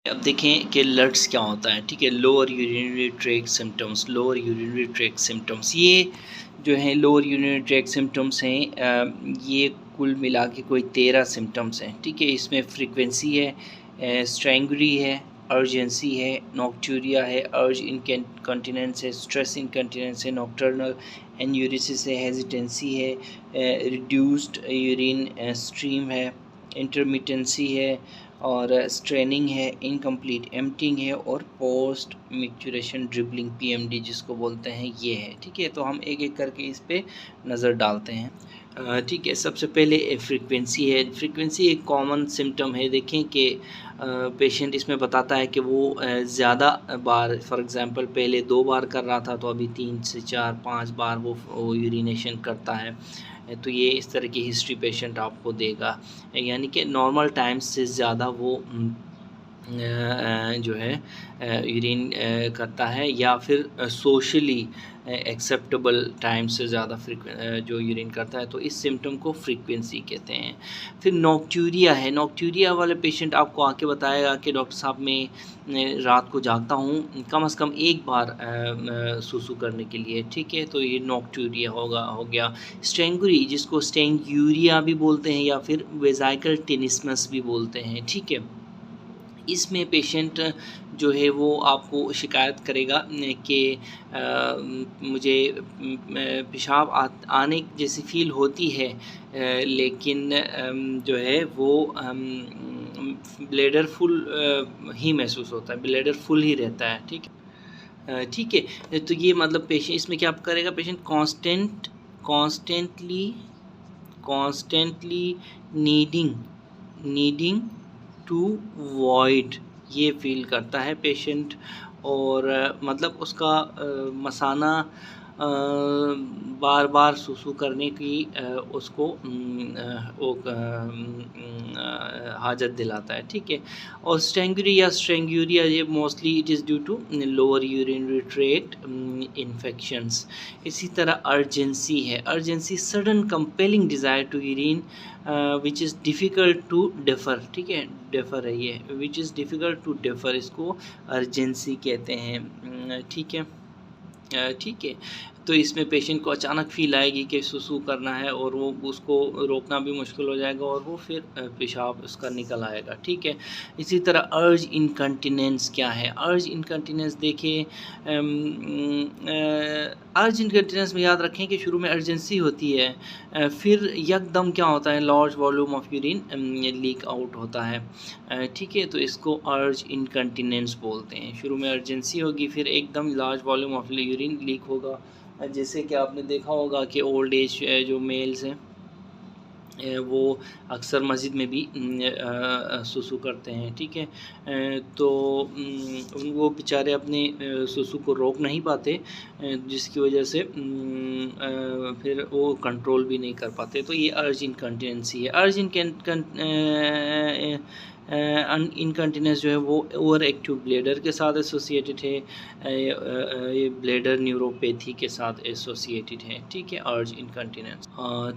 अब देखें कि लट्स क्या होता है, ठीक है। Lower urinary tract symptoms, lower urinary tract symptoms, ये जो हैं लोअर यूरिनरी ट्रैक्ट सिम्टम्स हैं, ये कुल मिला के कोई 13 सिम्टम्स हैं, ठीक है। इसमें फ्रीक्वेंसी है, स्ट्रेंगरी है, अर्जेंसी है, नॉक्टूरिया है, अर्ज इनकंटिनेंस है, स्ट्रेस इनकंटिनेंस है, नॉक्टर्नल एन्यूरिसिस है, हेजिटेंसी है, रिड्यूस्ड यूरिन स्ट्रीम है, इंटरमिटेंसी है, और स्ट्रेनिंग है, इनकम्प्लीट एम्प्टिंग है, और पोस्ट मिक्चुरेशन ड्रिबलिंग पीएमडी जिसको बोलते हैं, ये है, ठीक है। तो हम एक एक करके इस पे नज़र डालते हैं, ठीक है। सबसे पहले फ्रीक्वेंसी है। फ्रीक्वेंसी एक कॉमन सिम्टम है। देखें कि पेशेंट इसमें बताता है कि वो ज़्यादा बार, फॉर एग्ज़ाम्पल पहले 2 बार कर रहा था तो अभी 3 से 4 5 बार वो यूरिनेशन करता है। तो ये इस तरह की हिस्ट्री पेशेंट आपको देगा, यानी कि नॉर्मल टाइम से ज़्यादा वो जो है यूरिन करता है, या फिर सोशली एक्सेप्टेबल टाइम से ज़्यादा जो यूरिन करता है, तो इस सिम्टम को फ्रीक्वेंसी कहते हैं। फिर नॉक्टूरिया है। नॉक्टूरिया वाले पेशेंट आपको आके बताएगा कि डॉक्टर साहब मैं रात को जागता हूँ कम से कम एक बार सुसु करने के लिए, ठीक है। तो ये नॉक्टूरिया हो गया। स्टेंगुरी, जिसको स्टेंग्यूरिया भी बोलते हैं या फिर वेजाइकल टेनिसमस भी बोलते हैं, ठीक है। इसमें पेशेंट जो है वो आपको शिकायत करेगा कि मुझे पेशाब आने जैसी फ़ील होती है, लेकिन जो है वो ब्लैडर फुल ही महसूस होता है, ब्लैडर फुल ही रहता है, ठीक है। ठीक है, तो ये मतलब पेशेंट इसमें क्या करेगा, patient constantly needing to void, ये फील करता है पेशेंट। और मतलब उसका मसाना बार बार सुसु करने की उसको वो हाजत दिलाता है, ठीक है। और स्टेंगुरी या स्ट्रेंग्यूरिया, ये mostly it is due to lower urinary tract infections. इसी तरह अर्जेंसी है। Urgency sudden compelling desire to urine which is difficult to defer, ठीक है, डेफर है ये, which is difficult to defer, इसको अर्जेंसी कहते हैं, ठीक है। ठीक है, तो इसमें पेशेंट को अचानक फ़ील आएगी कि सुसु करना है, और वो उसको रोकना भी मुश्किल हो जाएगा, और वो फिर पेशाब उसका निकल आएगा, ठीक है। इसी तरह अर्ज इनकंटिनेंस क्या है। अर्ज इनकंटिनेंस देखिए, अर्ज इनकंटिनेंस में याद रखें कि शुरू में अर्जेंसी होती है, फिर यकदम क्या होता है, large volume of urine leak out होता है, ठीक है। तो इसको अर्ज इनकंटिनेंस बोलते हैं। शुरू में अर्जेंसी होगी, फिर एकदम large volume of urine leak होगा, जैसे कि आपने देखा होगा कि ओल्ड एज जो मेल्स हैं वो अक्सर मस्जिद में भी सुसु करते हैं, ठीक है। तो वो बेचारे अपने सुसु को रोक नहीं पाते, जिसकी वजह से फिर वो कंट्रोल भी नहीं कर पाते। तो ये अर्ज इनकंटिनेंसी है। अर्ज इनकंटिनेंस जो है वो ओवर एक्टिव ब्लैडर के साथ एसोसिएटेड है, ये ब्लैडर न्यूरोपैथी के साथ एसोसिएटेड है, ठीक है, अर्ज इनकंटिनेंस,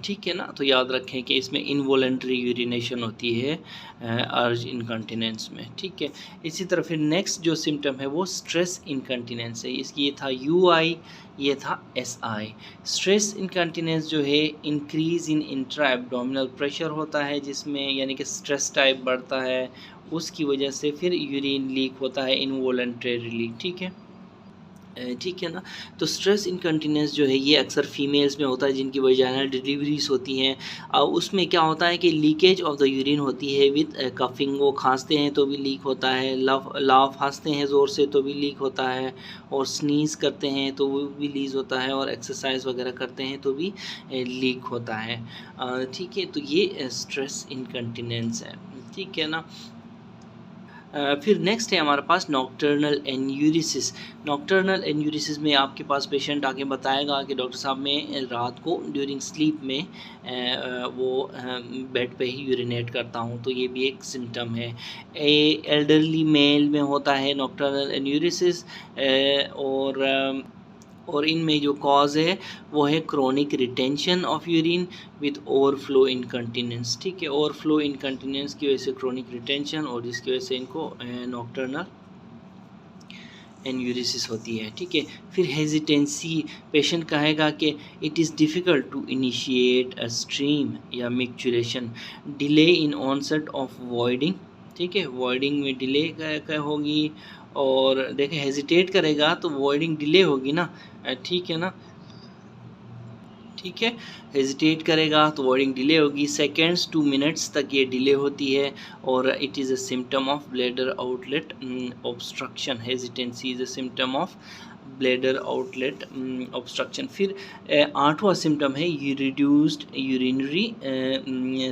ठीक है ना। तो याद रखें कि इसमें इनवॉलेंट्री यूरिनेशन होती है अर्ज इनकंटिनेंस में, ठीक है। इसी तरह फिर नेक्स्ट जो सिम्टम है वो स्ट्रेस इनकंटिनेंस है। इसकी ये था यूआई, ये था एसआई। स्ट्रेस इनकंटिनेंस जो है increase in intra abdominal pressure होता है, जिसमें यानी कि स्ट्रेस टाइप बढ़ता है, उसकी वजह से फिर यूरिन लीक होता है इनवॉलंटरीली, ठीक है, ठीक है ना। तो स्ट्रेस इनकंटिनेंस जो है ये अक्सर फीमेल्स में होता है जिनकी वजाइनल डिलीवरीज होती हैं, और उसमें क्या होता है कि लीकेज ऑफ द यूरिन होती है विद कफिंग। वो खांसते हैं तो भी लीक होता है, लाफ हंसते हैं ज़ोर से तो भी लीक होता है, और स्नीज़ करते हैं तो वो भी लीक होता है, और एक्सरसाइज वगैरह करते हैं तो भी लीक होता है, ठीक है। तो ये स्ट्रेस इनकंटिनेंस है, ठीक है ना। फिर नेक्स्ट है हमारे पास नॉक्टर्नल एन्यूरिसिस। नॉक्टर्नल एन्यूरिसिस में आपके पास पेशेंट आके बताएगा कि डॉक्टर साहब मैं रात को ड्यूरिंग स्लीप में वो बेड पे ही यूरिनेट करता हूँ, तो ये भी एक सिम्टम है। एल्डरली मेल में होता है नॉक्टर्नल एन्यूरिसिस, और और इनमें जो कॉज है वो है chronic retention of urine with overflow incontinence. ठीक है, ओवरफ्लो इनकंटिनेंस की वजह से क्रोनिक रिटेंशन और जिसकी वजह से इनको नॉक्टर्नल एन्यूरिसिस होती है। ठीक है, फिर हेजिटेंसी, पेशेंट कहेगा कि it is difficult to initiate a stream या micturition, delay in onset of voiding. ठीक है, वॉइडिंग में डिले होगी, और देखें हेजिटेट करेगा तो वॉइडिंग डिले होगी ना। ठीक है ना, ठीक है, हेजिटेट करेगा तो वर्डिंग डिले होगी, सेकेंड्स टू मिनट्स तक ये डिले होती है, और it is a symptom of bladder outlet obstruction. Hesitancy is a symptom of bladder outlet obstruction. फिर आठवां सिम्टम है रिड्यूस्ड यूरिनरी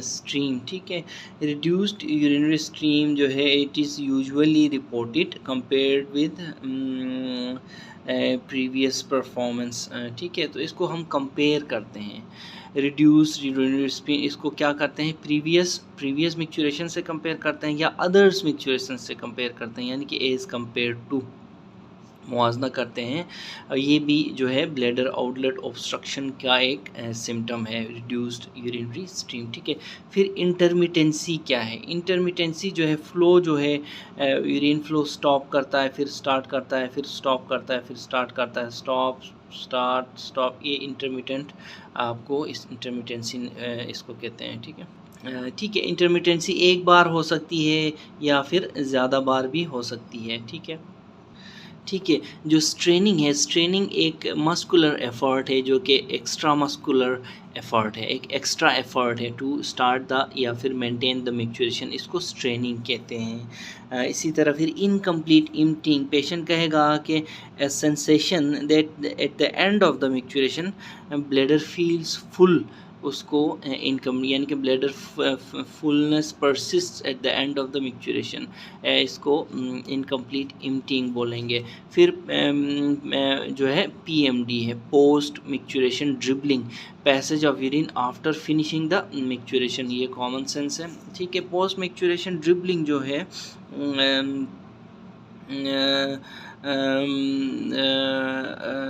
स्ट्रीम। ठीक है, रिड्यूस्ड यूरिनरी स्ट्रीम जो है it is usually reported compared with previous performance. ठीक है, तो इसको हम कंपेयर करते हैं, रिड्यूस यूरिनरी स्ट्रीम, इसको क्या करते हैं, प्रीवियस मिक्चुरेशन से कंपेयर करते हैं या अदर्स मिक्चुरेशन से कंपेयर करते हैं, यानी कि एज़ कंपेयर टू मुआवजा करते हैं। ये भी जो है ब्लैडर आउटलेट ऑब्स्ट्रक्शन का एक सिम्टम है, रिड्यूस्ड यूरिनरी स्ट्रीम। ठीक है, फिर इंटरमिटेंसी क्या है, इंटरमिटेंसी जो है फ्लो जो है यूरिन फ्लो स्टॉप करता है, फिर स्टार्ट करता है, फिर स्टॉप करता है, फिर स्टार्ट करता है, स्टॉप स्टार्ट स्टॉप, ये इंटरमिटेंट आपको इस इंटरमिटेंसी इसको कहते हैं। ठीक है, ठीक है, इंटरमिटेंसी एक बार हो सकती है या फिर ज़्यादा बार भी हो सकती है। ठीक है, ठीक है, जो स्ट्रेनिंग है, स्ट्रेनिंग एक मस्कुलर एफर्ट है जो कि एक्स्ट्रा मस्कुलर एफर्ट है, एक एक्स्ट्रा एफर्ट है टू स्टार्ट द या फिर मेंटेन द मिक्चुरेशन, इसको स्ट्रेनिंग कहते हैं। इसी तरह फिर इनकम्प्लीट इम्पटिंग, पेशेंट कहेगा कि ए sensation that at the end of the micturition bladder feels full, उसको इनकम यानी कि bladder fullness persist at the end of the micturition, इसको इनकम्प्लीट इम्पटिंग बोलेंगे। फिर जो है पीएमडी है, post micturition dribbling, passage of urine after finishing the micturition, ये कॉमन सेंस है। ठीक है, पोस्ट मिक्चुरेशन ड्रिबलिंग जो है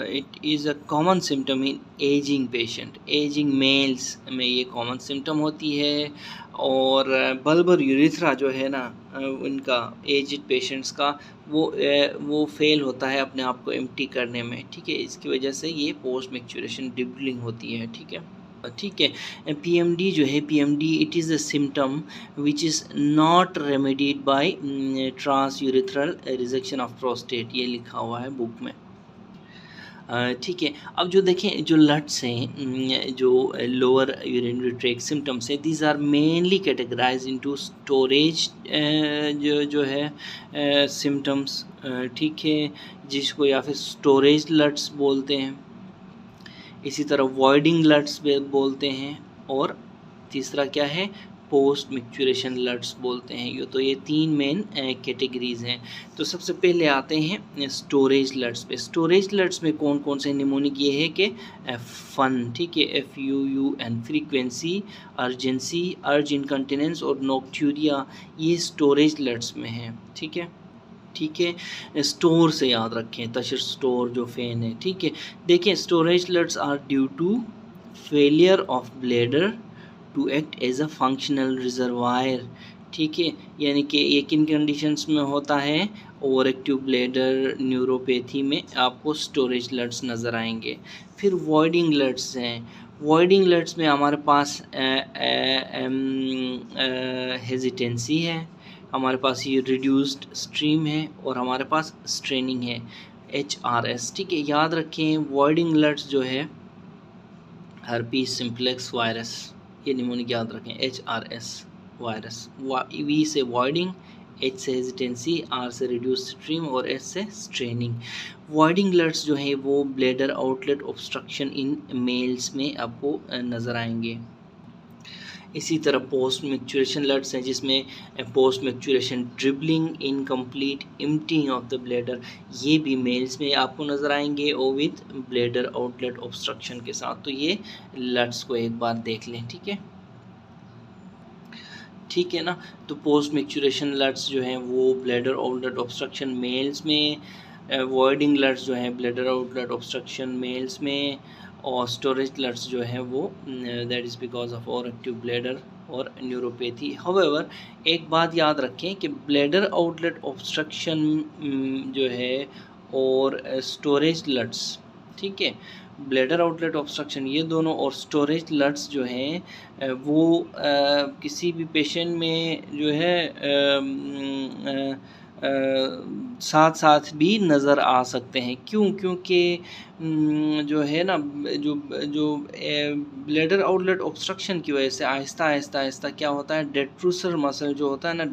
it is a common symptom in aging patient, ageing males में ये कॉमन सिम्टम होती है। और बल्बर यूरिथ्रा जो है ना उनका एजिड पेशेंट्स का वो फेल होता है अपने आप को एम्प्टी करने में। ठीक है, इसकी वजह से ये पोस्ट मिक्चुरेशन ड्रिबलिंग होती है। ठीक है, ठीक है, पीएमडी जो है, PMD it is a symptom which is not remedied by transurethral rejection of prostate, ये लिखा हुआ है बुक में। ठीक है, अब जो देखें जो लट्स हैं, जो लोअर यूरिनरी ट्रैक्ट सिम्टम्स है, these are mainly categorise into storage जो है सिम्टम्स। ठीक है, जिसको या फिर स्टोरेज लट्स बोलते हैं, इसी तरह वॉइडिंग लट्स बोलते हैं, और तीसरा क्या है, पोस्ट मिक्चुरेशन लट्स बोलते हैं। ये तीन मेन कैटेगरीज हैं। तो सबसे पहले आते हैं स्टोरेज लट्स पे। स्टोरेज लट्स में कौन कौन से निमोनिक ये है कि फन, ठीक है, FUN, फ्रीक्वेंसी, अर्जेंसी, अर्ज इनकंटिनेंस और नोक्ट्यूरिया, ये स्टोरेज लट्स में है। ठीक है, ठीक है, स्टोर से याद रखें, तशर स्टोर जो फैन है। ठीक है, देखें storage LUTS are due to failure of bladder to act as a functional reservoir. ठीक है, यानी कि ये किन कंडीशंस में होता है, ओवर एक्टिव ब्लैडर न्यूरोपैथी में आपको स्टोरेज लट्स नज़र आएंगे। फिर वॉइडिंग लट्स हैं, वॉइडिंग लट्स में हमारे पास हेजिटेंसी है, हमारे पास ये रिड्यूस्ड स्ट्रीम है, और हमारे पास स्ट्रेनिंग है, HRS। ठीक है, याद रखें वॉइडिंग लट्स जो है हर्पीस सिम्प्लेक्स वायरस, ये निमोनिक याद रखें, HRS वायरस। V से वॉइडिंग, H से हेजिटेंसी, R से रिड्यूस स्ट्रीम और S से स्ट्रेनिंग। वॉइडिंग लट्स जो है वो bladder outlet obstruction in males में आपको नज़र आएंगे। इसी तरह पोस्ट मिक्चुरेशन लट्स हैं, जिसमें post micturition dribbling, incomplete emptying of the bladder, ये भी मेल्स में आपको नज़र आएंगे और विद ब्लैडर आउटलेट ऑब्स्ट्रक्शन के साथ। तो ये लट्स को एक बार देख लें। ठीक है, ठीक है ना। तो पोस्ट मिक्चुरेशन लट्स जो हैं वो ब्लैडर आउटलेट ऑब्स्ट्रक्शन मेल्स में वॉइडिंग लट्स जो है ब्लैडर आउटलेट ऑब्स्ट्रक्शन मेल्स में, और स्टोरेज लट्स जो है वो that is because of over active bladder और न्यूरोपैथी। हाउएवर एक बात याद रखें कि ब्लैडर आउटलेट ऑब्स्ट्रक्शन जो है और स्टोरेज लट्स, ठीक है, ब्लैडर आउटलेट ऑब्स्ट्रक्शन ये दोनों और स्टोरेज लट्स जो हैं वो किसी भी पेशेंट में जो है साथ साथ भी नज़र आ सकते हैं। क्यों? क्योंकि जो है ना जो जो ब्लैडर आउटलेट ऑब्स्ट्रक्शन की वजह से आहिस्ता आहिस्ता आहिस्ता क्या होता है, डेट्रूसर मसल जो होता है ना,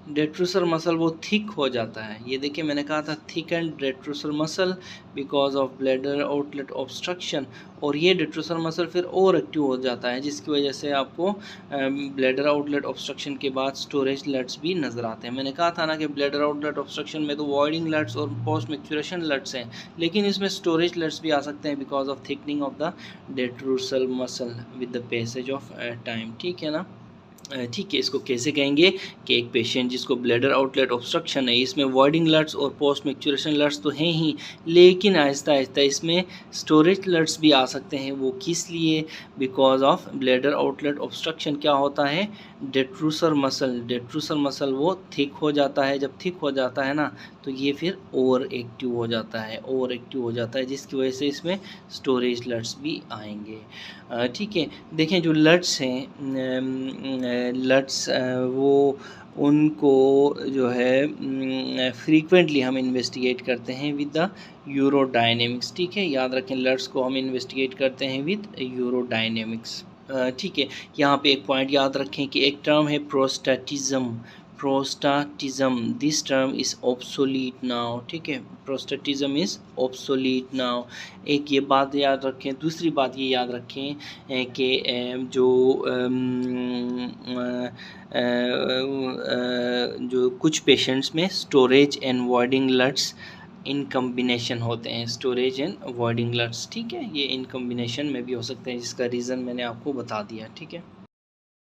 डेट्रूसर मसल वो थिक हो जाता है। ये देखिए मैंने कहा था thick and detrusor muscle because of bladder outlet obstruction, और ये डेट्रूसर मसल फिर ओवर एक्टिव हो जाता है जिसकी वजह से आपको ब्लैडर आउटलेट ऑब्स्ट्रक्शन के बाद स्टोरेज लट्स भी नज़र आते हैं। मैंने कहा था ना कि ब्लैडर आउटलेट ऑब्स्ट्रक्शन में तो वॉइडिंग लट्स और पोस्ट मैच्योरेशन लट्स हैं, लेकिन इसमें स्टोरेज लट्स भी आ सकते हैं because of thickening of the detrusor muscle with the passage of time. ठीक है ना, ठीक है। इसको कैसे कहेंगे कि एक पेशेंट जिसको ब्लैडर आउटलेट ऑब्स्ट्रक्शन है, इसमें वॉइडिंग लट्स और पोस्ट मैच्योरेशन लट्स तो हैं ही, लेकिन आहिस्ता आहिस्ता इसमें स्टोरेज लट्स भी आ सकते हैं। वो किस लिए? Because of bladder outlet obstruction क्या होता है, डेट्रूसर मसल वो थिक हो जाता है। जब थिक हो जाता है ना तो ये फिर ओवर एक्टिव हो जाता है, जिसकी वजह से इसमें स्टोरेज लट्स भी आएंगे। ठीक है, देखें जो लट्स हैं लट्स वो उनको जो है फ्रीक्वेंटली हम इन्वेस्टिगेट करते हैं विद द यूरोडायनेमिक्स। ठीक है, याद रखें लट्स को हम इन्वेस्टिगेट करते हैं विद यूरोडायनेमिक्स। ठीक है, यहाँ पे एक पॉइंट याद रखें कि एक टर्म है prostatism, this term is obsolete now. ठीक है, प्रोस्टैटिज्म इज़ ऑब्सोलीट नाउ। एक ये बात याद रखें। दूसरी बात ये याद रखें कि जो कुछ पेशेंट्स में storage and voiding LUTS in combination होते हैं, स्टोरेज एंड वॉइडिंग लट्स। ठीक है, ये इन कम्बिनेशन में भी हो सकते हैं जिसका रीज़न मैंने आपको बता दिया। ठीक है।